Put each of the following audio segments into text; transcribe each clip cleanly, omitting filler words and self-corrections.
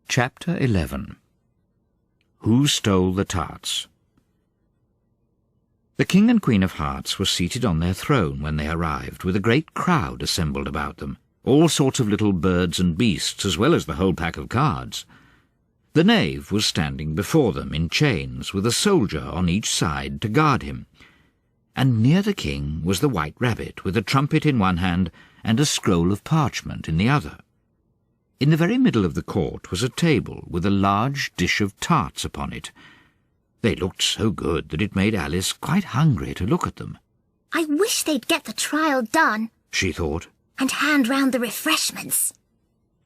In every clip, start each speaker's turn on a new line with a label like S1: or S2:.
S1: Chapter 11. Who Stole the Tarts? The King and Queen of Hearts were seated on their throne when they arrived, with a great crowd assembled about them, all sorts of little birds and beasts, as well as the whole pack of cards. The knave was standing before them in chains, with a soldier on each side to guard him, and near the king was the White Rabbit, with a trumpet in one hand and a scroll of parchment in the other. In the very middle of the court was a table with a large dish of tarts upon it. They looked so good that it made Alice quite hungry to look at them.
S2: I wish they'd get the trial done,
S1: she thought,
S2: and hand round the refreshments.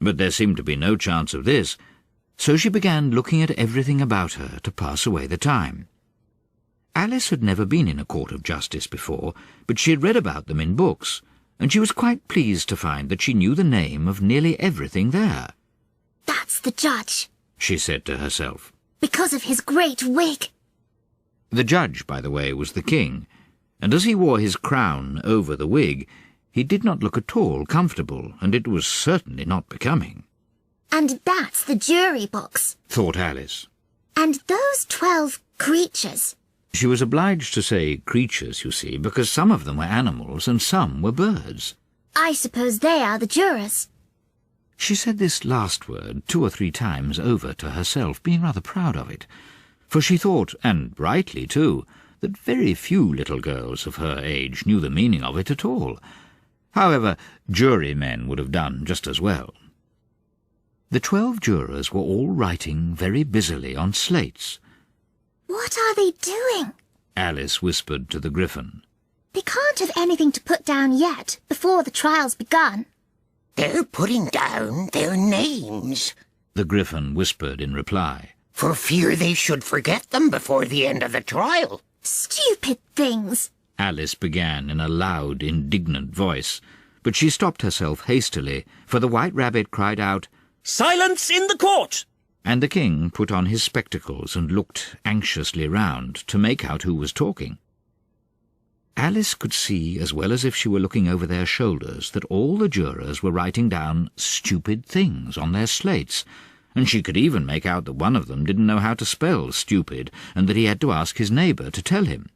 S1: But there seemed to be no chance of this, so she began looking at everything about her to pass away the time. Alice had never been in a court of justice before, but she had read about them in books, and she was quite pleased to find that she knew the name of nearly everything there.
S2: That's the judge,
S1: she said to herself.
S2: Because of his great wig.
S1: The judge, by the way, was the king, and as he wore his crown over the wig, he did not look at all comfortable, and it was certainly not becoming.
S2: And that's the jury box,
S1: thought Alice.
S2: And those 12 creatures.
S1: She was obliged to say creatures, you see, because some of them were animals and some were birds.
S2: I suppose they are the jurors.
S1: She said this last word 2 or 3 times over to herself, being rather proud of it, for she thought, and rightly too, that very few little girls of her age knew the meaning of it at all. However, jurymen would have done just as well. The 12 jurors were all writing very busily on slates.
S2: What are they doing?
S1: Alice whispered to the Gryphon.
S2: They can't have anything to put down yet, before the trial's begun.
S3: They're putting down their names,
S1: the Gryphon whispered in reply,
S3: for fear they should forget them before the end of the trial.
S2: Stupid things!
S1: Alice began in a loud, indignant voice, but she stopped herself hastily, for the White Rabbit cried out,
S4: "Silence in the court!"
S1: And the king put on his spectacles and looked anxiously round to make out who was talking. Alice could see, as well as if she were looking over their shoulders, that all the jurors were writing down stupid things on their slates, and she could even make out that one of them didn't know how to spell stupid, and that he had to ask his neighbour to tell him.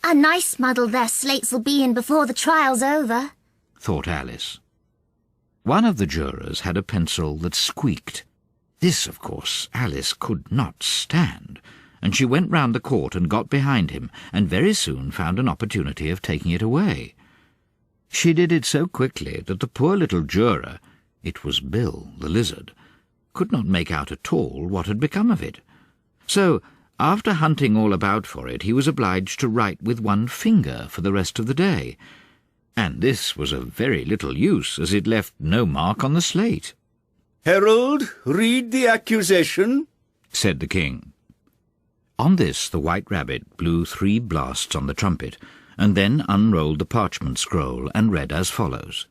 S2: A nice muddle their slates'll be in before the trial's over,
S1: thought Alice. One of the jurors had a pencil that squeaked. This, of course, Alice could not stand, and she went round the court and got behind him, and very soon found an opportunity of taking it away. She did it so quickly that the poor little juror, it was Bill the lizard, could not make out at all what had become of it. So, after hunting all about for it, he was obliged to write with one finger for the rest of the day, and this was of very little use, as it left no mark on the slate.
S5: "Herald, read the accusation,"
S1: said the king. On this the White Rabbit blew 3 blasts on the trumpet, and then unrolled the parchment scroll and read as follows.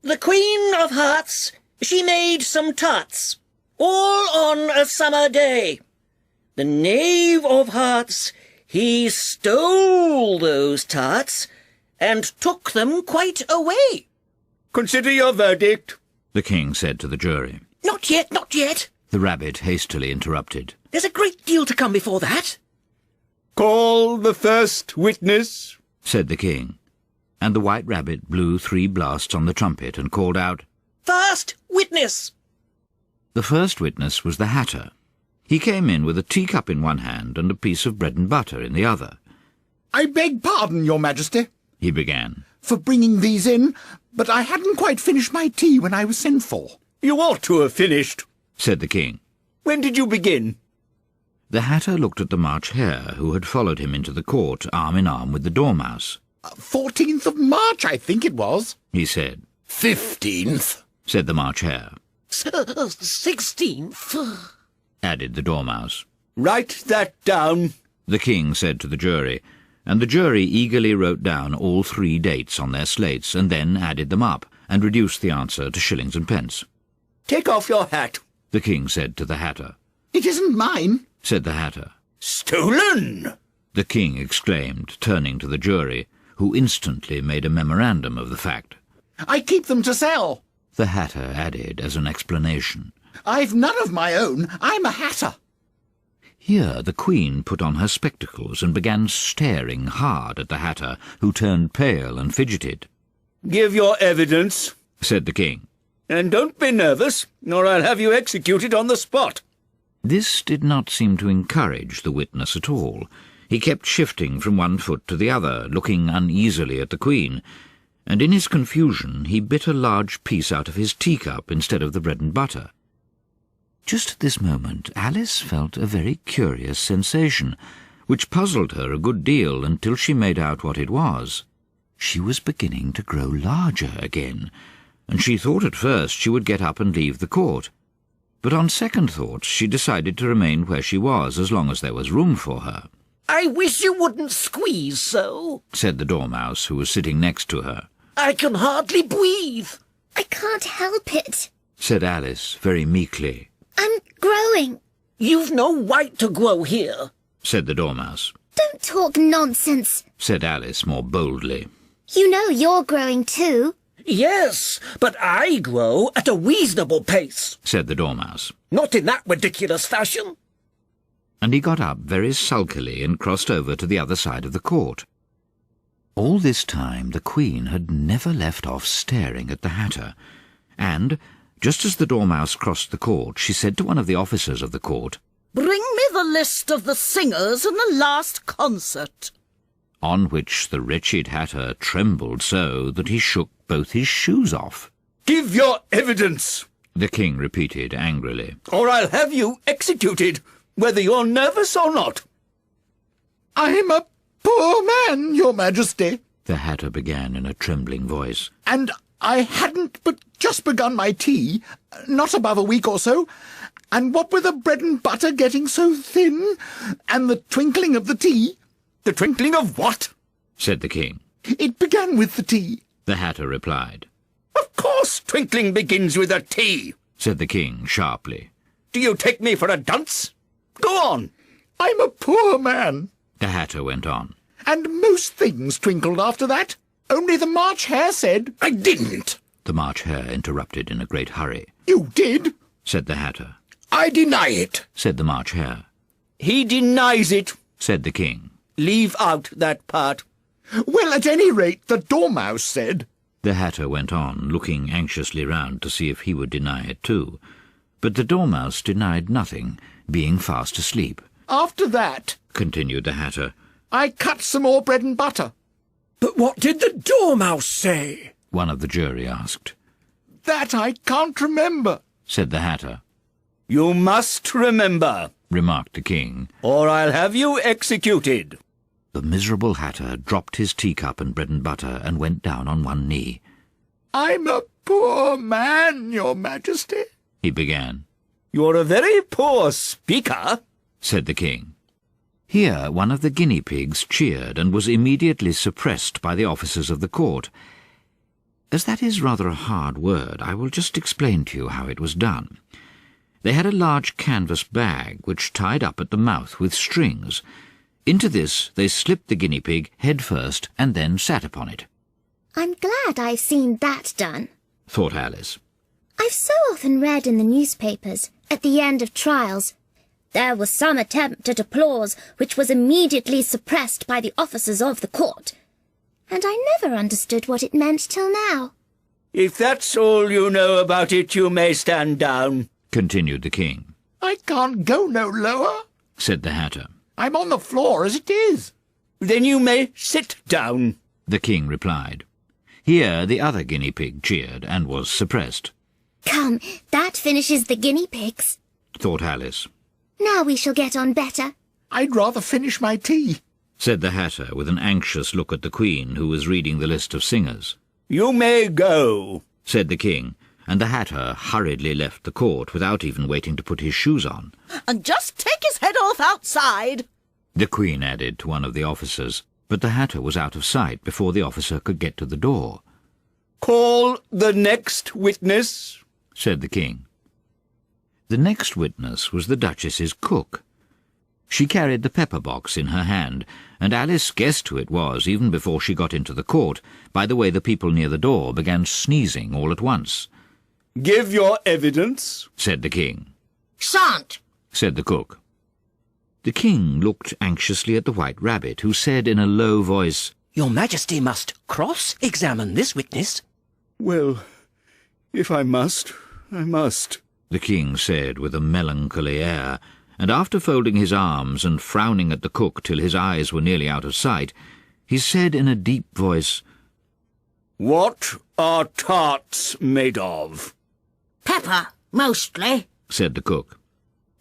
S4: "The Queen of Hearts, she made some tarts, all on a summer day. The Knave of Hearts, he stole those tarts, and took them quite away."
S5: "Consider your verdict,"
S1: the king said to the jury.
S4: "Not yet, not yet,"
S1: the rabbit hastily interrupted.
S4: "There's a great deal to come before that."
S5: "Call the first witness,"
S1: said the king, and the White Rabbit blew 3 blasts on the trumpet and called out,
S4: "First witness!"
S1: The first witness was the Hatter. He came in with a teacup in one hand and a piece of bread and butter in the other.
S6: "I beg pardon, Your Majesty,"
S1: he began,
S6: "for bringing these in, but I hadn't quite finished my tea when I was sent for."
S5: "You ought to have finished,"
S1: said the king.
S5: "When did you begin?"
S1: The Hatter looked at the March Hare, who had followed him into the court, arm in arm with the Dormouse.
S6: 14th of March, I think it was,"
S1: he said.
S6: 15th,
S1: said the March Hare.
S4: 16th,
S1: added the Dormouse.
S5: "Write that down,"
S1: the king said to the jury, and the jury eagerly wrote down all 3 dates on their slates, and then added them up, and reduced the answer to shillings and pence.
S5: "Take off your hat,"
S1: the king said to the Hatter.
S6: "It isn't mine,"
S1: said the Hatter.
S5: "Stolen!"
S1: the king exclaimed, turning to the jury, who instantly made a memorandum of the fact.
S6: "I keep them to sell,"
S1: the Hatter added as an explanation.
S6: I've none of my own. I'm a hatter.
S1: Here the Queen put on her spectacles and began staring hard at the hatter, who turned pale and fidgeted.
S5: Give your evidence,
S1: said the King.
S5: and don't be nervous, or I'll have you executed on the spot.
S1: This did not seem to encourage the witness at all. He kept shifting from one foot to the other, looking uneasily at the Queen, and in his confusion he bit a large piece out of his teacup instead of the bread and butter. Just at this moment Alice felt a very curious sensation, which puzzled her a good deal until she made out what it was. She was beginning to grow larger again, and she thought at first she would get up and leave the court. But on second thoughts she decided to remain where she was as long as there was room for her.
S4: "I wish you wouldn't squeeze so,"
S1: said the Dormouse, who was sitting next to her.
S4: "I can hardly breathe."
S2: I can't help it.
S1: Said Alice very meekly.
S2: I'm growing.
S4: "You've no right to grow here."
S1: Said the Dormouse.
S2: Don't talk nonsense.
S1: Said Alice more boldly.
S2: You know you're growing too.
S4: "Yes, but I grow at a reasonable pace.
S1: Said the Dormouse.
S4: Not in that ridiculous fashion."
S1: And he got up very sulkily and crossed over to the other side of the court. All this time the Queen had never left off staring at the Hatter, and, just as the Dormouse crossed the court, she said to one of the officers of the court,
S7: "Bring me the list of the singers in the last concert."
S1: on which the wretched Hatter trembled so that he shook both his shoes off.
S5: Give your evidence,
S1: The King repeated angrily.
S5: or I'll have you executed, whether you're nervous or not.
S6: I'm a poor man, Your Majesty,
S1: The Hatter began in a trembling voice.
S6: and I hadn't but just begun my tea, not above a week or so, and what with the bread and butter getting so thin, and the twinkling of the tea—
S5: The twinkling of what?
S1: Said the King.
S6: It began with the tea.
S1: The Hatter replied.
S5: Of course twinkling begins with a T.
S1: Said the King sharply.
S5: Do you take me for a dunce? Go on.
S6: I'm a poor man,
S1: The Hatter went on.
S6: and most things twinkled after that. Only the March Hare said—
S5: I didn't.
S1: The March Hare interrupted in a great hurry.
S6: You did.
S1: Said the Hatter.
S5: I deny it.
S1: Said the March Hare.
S5: He denies it.
S1: Said the King.
S5: Leave out that part.
S6: Well, at any rate, the Dormouse said—
S1: The Hatter went on, looking anxiously round to see if he would deny it too. But the Dormouse denied nothing, being fast asleep.
S6: After that,
S1: Continued the Hatter.
S6: I cut some more bread and butter.
S4: "But what did the Dormouse say?"
S1: One of the jury asked.
S6: That I can't remember.
S1: Said the Hatter.
S5: You must remember,
S1: Remarked the King.
S5: or I'll have you executed.
S1: The miserable Hatter dropped his teacup and bread and butter and went down on one knee.
S6: I'm a poor man, Your Majesty.
S1: He began.
S5: You're a very poor speaker.
S1: Said the King. Here one of the guinea pigs cheered and was immediately suppressed by the officers of the court. As that is rather a hard word, I will just explain to you how it was done. They had a large canvas bag which tied up at the mouth with strings. Into this they slipped the guinea pig head first and then sat upon it.
S2: I'm glad I've seen that done.
S1: Thought Alice.
S2: I've so often read in the newspapers, at the end of trials, there was some attempt at applause which was immediately suppressed by the officers of the court, and I never understood what it meant till now.
S5: If that's all you know about it, you may stand down.
S1: Continued the King.
S6: I can't go no lower.
S1: Said the Hatter.
S6: I'm on the floor as it is.
S5: Then you may sit down.
S1: The King replied. Here the other guinea pig cheered and was suppressed.
S2: Come, that finishes the guinea pigs.
S1: Thought Alice.
S2: Now we shall get on better.
S6: I'd rather finish my tea.
S1: Said the Hatter with an anxious look at the Queen, who was reading the list of singers.
S5: You may go.
S1: Said the King, and the Hatter hurriedly left the court without even waiting to put his shoes on.
S7: "And just take his head off outside."
S1: The Queen added to one of the officers, but the Hatter was out of sight before the officer could get to the door.
S5: Call the next witness.
S1: Said the King. The next witness was the Duchess's cook. She carried the pepper-box in her hand, and Alice guessed who it was even before she got into the court, by the way the people near the door began sneezing all at once.
S5: Give your evidence,
S1: said the king.
S3: Shan't,
S1: said the cook. The king looked anxiously at the White Rabbit, who said in a low voice,
S8: Your Majesty must cross-examine this witness.
S5: Well, if I must, I must,
S1: the king said with a melancholy air, and after folding his arms and frowning at the cook till his eyes were nearly out of sight, he said in a deep voice,
S5: What are tarts made of?
S3: pepper, mostly.
S1: said the cook.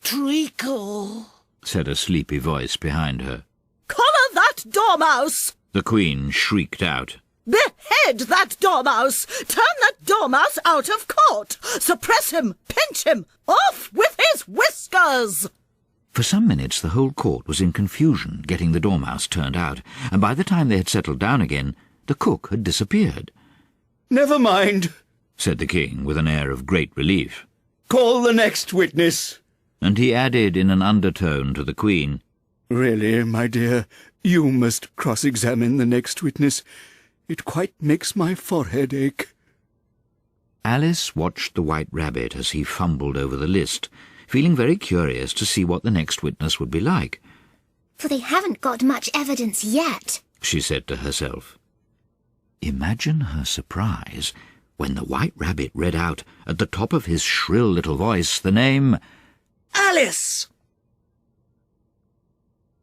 S3: Treacle,
S1: Said a sleepy voice behind her.
S7: Collar that dormouse!
S1: The queen shrieked out.
S7: Behead that dormouse! Turn that dormouse out of court! Suppress him! Pinch him! Off with his whiskers!
S1: For some minutes the whole court was in confusion, getting the dormouse turned out, and by the time they had settled down again, the cook had disappeared.
S5: Never mind,
S1: said the king with an air of great relief.
S5: Call the next witness.
S1: And he added in an undertone to the queen,
S5: Really, my dear, you must cross-examine the next witness. It quite makes my forehead ache.
S1: Alice watched the White Rabbit as he fumbled over the list, feeling very curious to see what the next witness would be like.
S2: For they haven't got much evidence yet,
S1: she said to herself. Imagine her surprise when the White Rabbit read out, at the top of his shrill little voice, the name
S4: Alice!